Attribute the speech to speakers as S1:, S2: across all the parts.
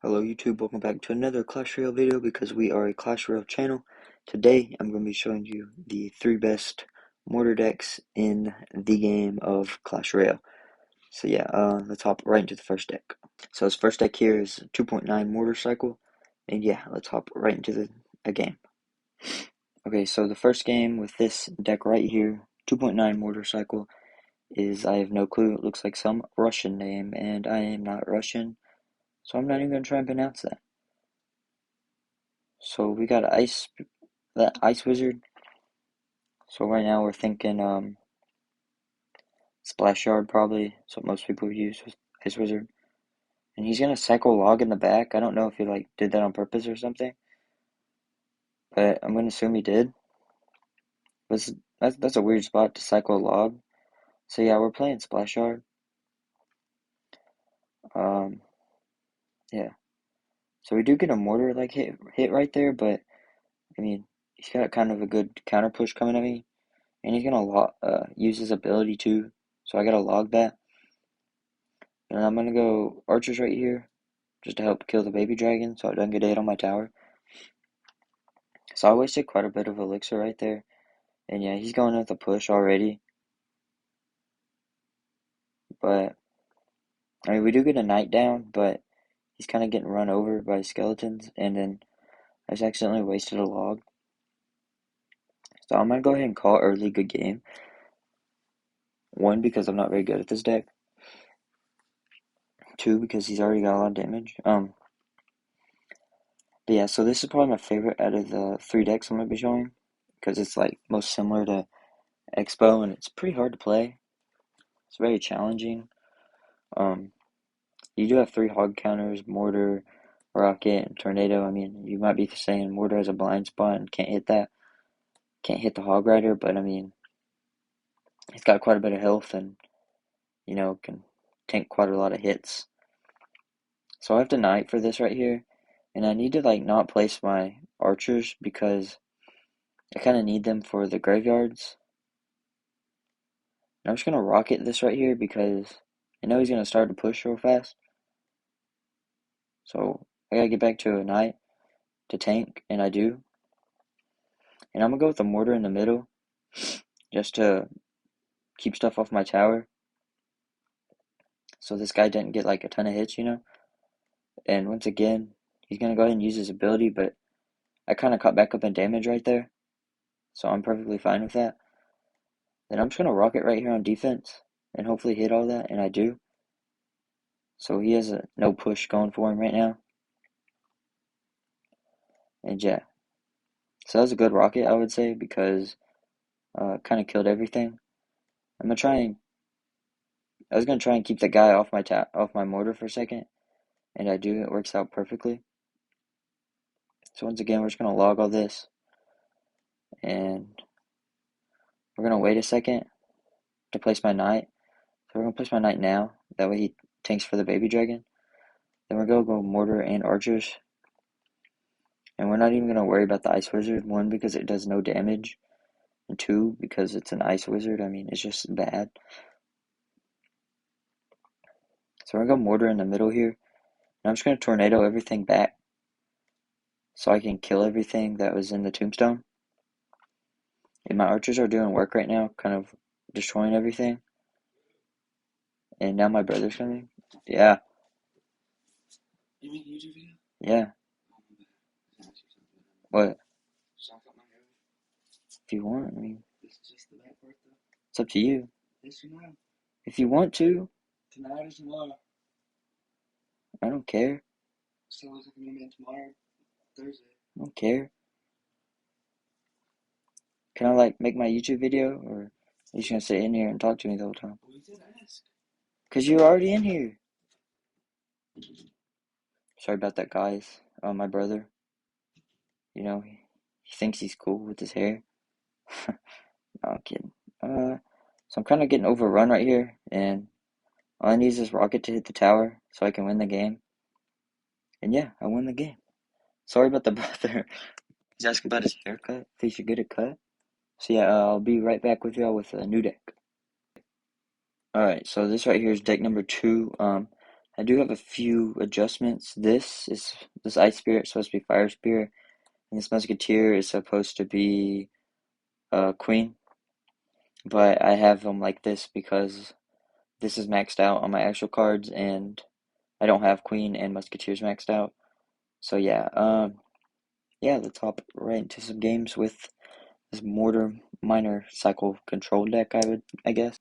S1: Hello YouTube, welcome back to another Clash Royale video because we are a Clash Royale channel. Today I'm going to be showing you the 3 best mortar decks in the game of Clash Royale. So yeah, let's hop right into the first deck. So this first deck here is 2.9 mortar cycle, and yeah, let's hop right into a game. Okay, so the first game with this deck right here, 2.9 mortar cycle, is I have no clue. It looks like some Russian name, and I am not Russian, so I'm not even going to try and pronounce that. So we got that Ice Wizard. So right now we're thinking Splash Yard probably. That's what most people use with Ice Wizard. And he's gonna cycle log in the back. I don't know if he like did that on purpose or something, but I'm gonna assume he did. That's a weird spot to cycle a log. So yeah, we're playing Splash Yard. Um, yeah. So we do get a mortar like hit right there, but I mean he's got kind of a good counter push coming at me, and he's gonna use his ability too. So I gotta log that. And I'm gonna go archers right here, just to help kill the baby dragon so it doesn't get hit on my tower. So I wasted quite a bit of elixir right there. And yeah, he's going with a push already. But, I mean, we do get a knight down, but he's kind of getting run over by skeletons. And then I just accidentally wasted a log. So I'm gonna go ahead and call it early good game. One, because I'm not very good at this deck. Two, because he's already got a lot of damage. But yeah, so this is probably my favorite out of the 3 decks I'm gonna be showing, because it's like most similar to Expo, and it's pretty hard to play. It's very challenging. You do have 3 hog counters, mortar, rocket, and tornado. I mean, you might be saying mortar has a blind spot and can't hit that. Can't hit the hog rider, but I mean, he's got quite a bit of health and, can tank quite a lot of hits. So I have to knight for this right here. And I need to, like, not place my archers because I kind of need them for the graveyards. And I'm just going to rocket this right here because I know he's going to start to push real fast. So I got to get back to a knight to tank, and I do. And I'm going to go with the mortar in the middle just to keep stuff off my tower. So this guy didn't get like a ton of hits, And once again, he's going to go ahead and use his ability, but I kind of caught back up in damage right there. So I'm perfectly fine with that. Then I'm just going to rocket right here on defense and hopefully hit all that, and I do. So he has a no push going for him right now. And yeah. So that was a good rocket, I would say, because kind of killed everything. I was gonna try and keep the guy off my mortar for a second, and I do. It works out perfectly. So once again, we're just gonna log all this, and we're gonna wait a second to place my knight. So we're gonna place my knight now. That way he tanks for the baby dragon. Then we're gonna go mortar and archers, and we're not even gonna worry about the ice wizard. One, because it does no damage, and two, because it's an ice wizard. I mean, it's just bad. So we're gonna go mortar in the middle here. And I'm just gonna tornado everything back, so I can kill everything that was in the tombstone. And my archers are doing work right now, kind of destroying everything. And now my brother's coming. Yeah,
S2: You make a YouTube video?
S1: yeah. What?
S2: Shock up my hair.
S1: If you want, I mean,
S2: This is just the back part though.
S1: it's up to you.
S2: Yes or no?
S1: If you want to,
S2: Tonight or tomorrow?
S1: I don't care.
S2: So it's gonna be tomorrow, Thursday.
S1: I don't care. Can I like make my YouTube video, or are you just gonna sit in here and talk to me the whole time?
S2: We did ask.
S1: Cause you're already in here. Sorry about that, guys. My brother. He thinks he's cool with his hair. No, I'm kidding. So I'm kind of getting overrun right here, and all I need is this rocket to hit the tower so I can win the game. And yeah, I win the game. Sorry about the brother. He's asking about his haircut. If he should get a cut. So yeah, I'll be right back with y'all with a new deck. Alright, so this right here is deck number 2. I do have a few adjustments. This Ice Spirit is supposed to be Fire Spirit, and this Musketeer is supposed to be Queen. But I have them like this because this is maxed out on my actual cards, and I don't have Queen and Musketeers maxed out. So yeah, let's hop right into some games with this Mortar Minor Cycle Control deck. I guess.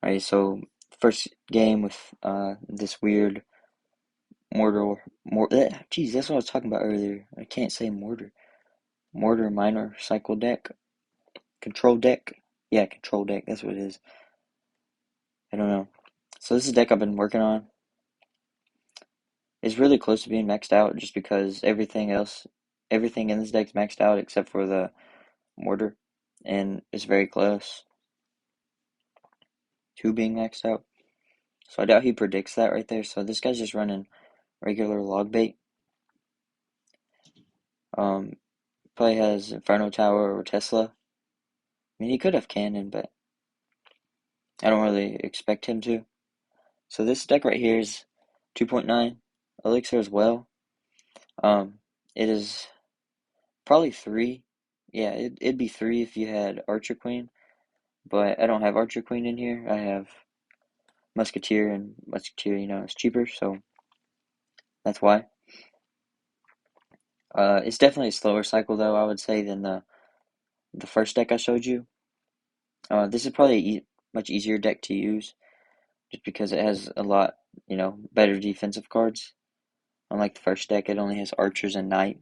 S1: Alright, so first game with this weird Jeez, that's what I was talking about earlier. I can't say Mortar. Mortar Minor Cycle deck, Control deck. Yeah, Control deck. That's what it is. I don't know. So this is a deck I've been working on. It's really close to being maxed out just because everything in this deck's maxed out except for the Mortar, and it's very close to being maxed out. So I doubt he predicts that right there. So this guy's just running regular log bait. Um, Probably has Inferno Tower or Tesla. I mean, he could have Cannon, but I don't really expect him to. So this deck right here is 2.9 Elixir as well. It is probably 3. Yeah, it'd be 3 if you had Archer Queen, but I don't have Archer Queen in here. I have Musketeer, and Musketeer, is cheaper, so that's why. It's definitely a slower cycle though, I would say, than the first deck I showed you. This is probably a much easier deck to use, just because it has a lot, better defensive cards. Unlike the first deck, it only has Archers and Knight,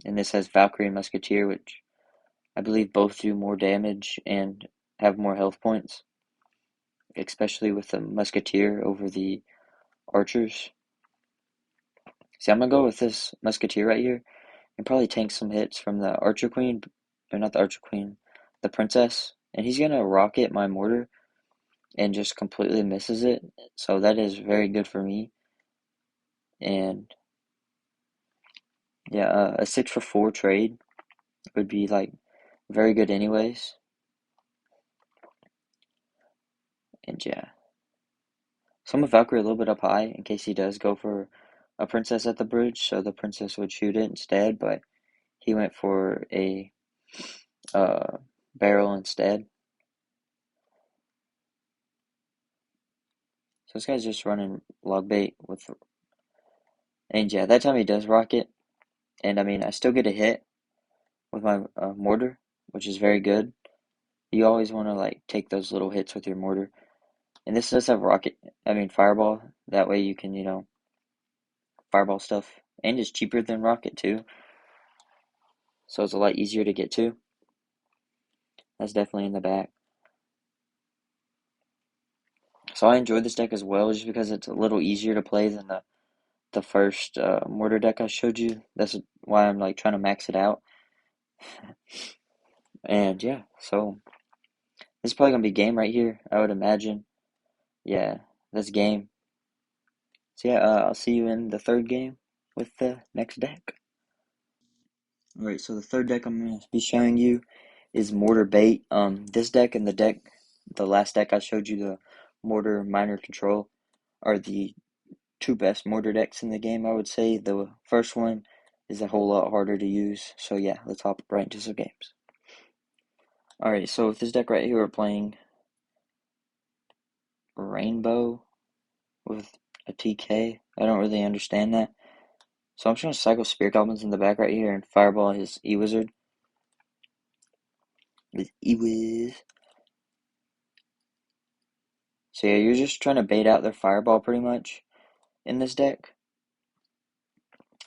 S1: and this has Valkyrie and Musketeer, which I believe both do more damage and have more health points, especially with the Musketeer over the Archers. See, I'm gonna go with this Musketeer right here and probably tank some hits from the Archer Queen, or not the Archer Queen, the Princess, and he's gonna rocket my Mortar and just completely misses it. So that is very good for me. And yeah, a 6 for 4 trade would be like very good anyways. And yeah, so I'm gonna Valkyrie a little bit up high in case he does go for a Princess at the bridge, so the Princess would shoot it instead, but he went for a uh, barrel instead. So this guy's just running log bait with, and yeah, that time he does rocket, and I mean I still get a hit with my Mortar, which is very good. You always want to like take those little hits with your Mortar. And this does have Fireball. That way you can, fireball stuff. And it's cheaper than rocket too. So it's a lot easier to get to. That's definitely in the back. So I enjoyed this deck as well, just because it's a little easier to play than the first Mortar deck I showed you. That's why I'm like trying to max it out. And yeah, so this is probably gonna be game right here, I would imagine. Yeah, that's game. So yeah, I'll see you in the third game with the next deck. Alright, so the third deck I'm going to be showing you is Mortar Bait. This deck and the last deck I showed you, the Mortar Minor Control, are the two best Mortar decks in the game, I would say. The first one is a whole lot harder to use, so yeah, let's hop right into some games. Alright, so with this deck right here, we're playing Rainbow with a TK. I don't really understand that. So I'm just going to cycle Spirit Goblins in the back right here and Fireball his E-Wizard. His E-Wiz. So yeah, you're just trying to bait out their Fireball pretty much in this deck.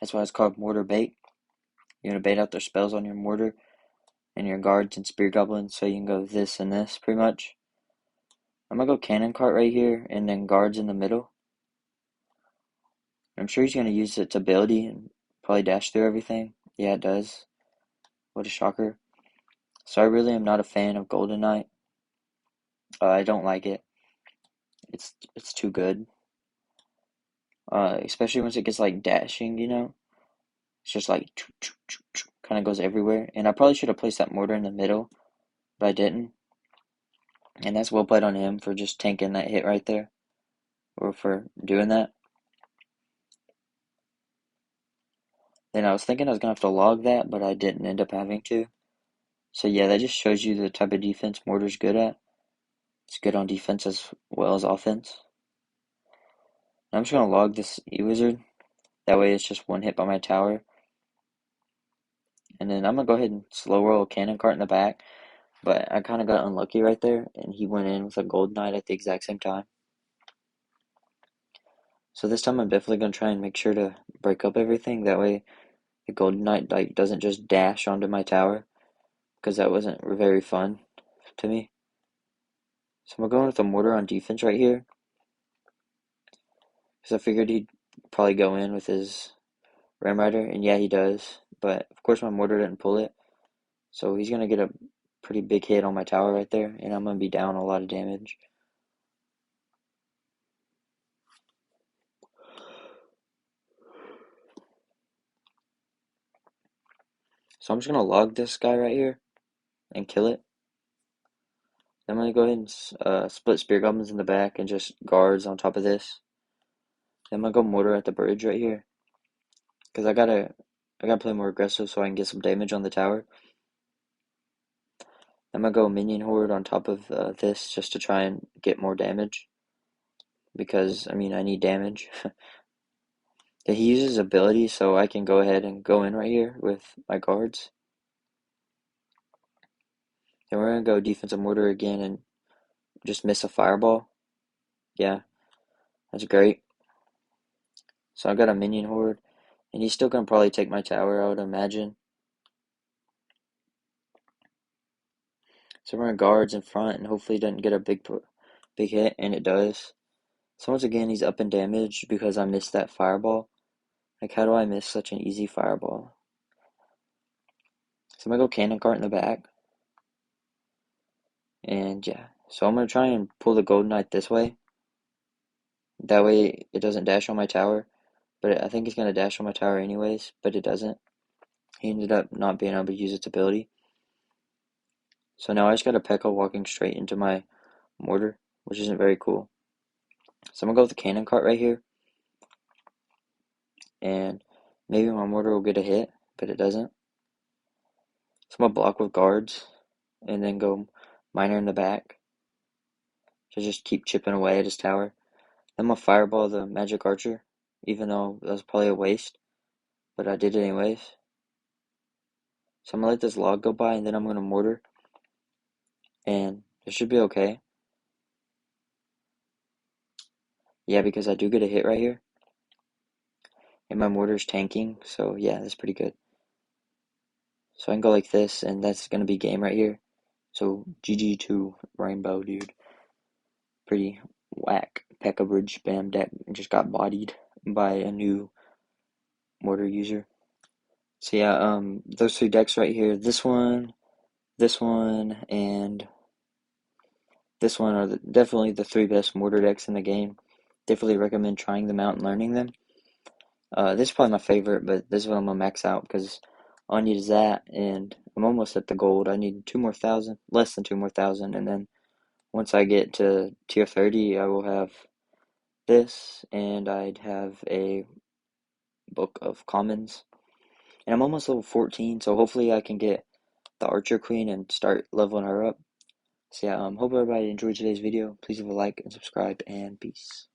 S1: That's why it's called Mortar Bait. You're going to bait out their spells on your Mortar and your Guards and Spirit Goblins, so you can go this and this pretty much. I'm going to go Cannon Cart right here and then Guards in the middle. I'm sure he's going to use its ability and probably dash through everything. Yeah, it does. What a shocker. So I really am not a fan of Golden Knight. I don't like it. It's too good. Especially once it gets like dashing, It's just like kind of goes everywhere. And I probably should have placed that Mortar in the middle, but I didn't. And that's well played on him for just tanking that hit right there. or for doing that. Then I was thinking I was gonna have to log that, but I didn't end up having to. So yeah, that just shows you the type of defense Mortar's good at. It's good on defense as well as offense. I'm just gonna log this E-Wizard. That way it's just one hit by my tower. And then I'm gonna go ahead and slow roll a cannon cart in the back. But I kind of got unlucky right there, and he went in with a gold knight at the exact same time. So this time I'm definitely gonna try and make sure to break up everything. That way the gold knight like doesn't just dash onto my tower, because that wasn't very fun to me. So I'm going with a mortar on defense right here, because I figured he'd probably go in with his ram rider, and yeah, he does. But of course my mortar didn't pull it, so he's gonna get a pretty big hit on my tower right there, and I'm gonna be down a lot of damage. So I'm just gonna log this guy right here and kill it. Then I'm gonna go ahead and split spear goblins in the back and just guards on top of this. Then I'm gonna go mortar at the bridge right here, because I gotta play more aggressive so I can get some damage on the tower. I'm gonna go minion horde on top of this just to try and get more damage, because I mean I need damage. He uses ability, so I can go ahead and go in right here with my guards. Then we're gonna go defensive mortar again and just miss a fireball. Yeah, that's great. So I got a minion horde, and he's still gonna probably take my tower, I would imagine. So we're gonna guards in front, and hopefully it doesn't get a big hit, and it does. So once again, he's up in damage because I missed that fireball. Like, how do I miss such an easy fireball? So I'm gonna go cannon cart in the back, and yeah. So I'm gonna try and pull the gold knight this way. That way it doesn't dash on my tower. But I think he's gonna dash on my tower anyways, but it doesn't. He ended up not being able to use its ability. So now I just got a P.E.K.K.A walking straight into my mortar, which isn't very cool. So I'm gonna go with the cannon cart right here, and maybe my mortar will get a hit, but it doesn't. So I'm gonna block with guards, and then go miner in the back to just keep chipping away at his tower. Then I'm gonna fireball the magic archer, even though that was probably a waste, but I did it anyways. So I'm gonna let this log go by, and then I'm gonna mortar, and it should be okay. Yeah, because I do get a hit right here, and my mortar's tanking, so yeah, that's pretty good. So I can go like this, and that's gonna be game right here. So GG to Rainbow, dude. Pretty whack. P.E.K.K.A bridge spam deck just got bodied by a new mortar user. So yeah, those three decks right here, this one, and this one are definitely the three best mortar decks in the game. Definitely recommend trying them out and learning them. This is probably my favorite, but this is what I'm gonna max out because all I need is that, and I'm almost at the gold. I need 2 more thousand, less than 2 more thousand, and then once I get to tier 30, I will have this, and I'd have a book of commons. And I'm almost level 14, so hopefully I can get the Archer Queen and start leveling her up. So yeah, hope everybody enjoyed today's video. Please leave a like and subscribe, and peace.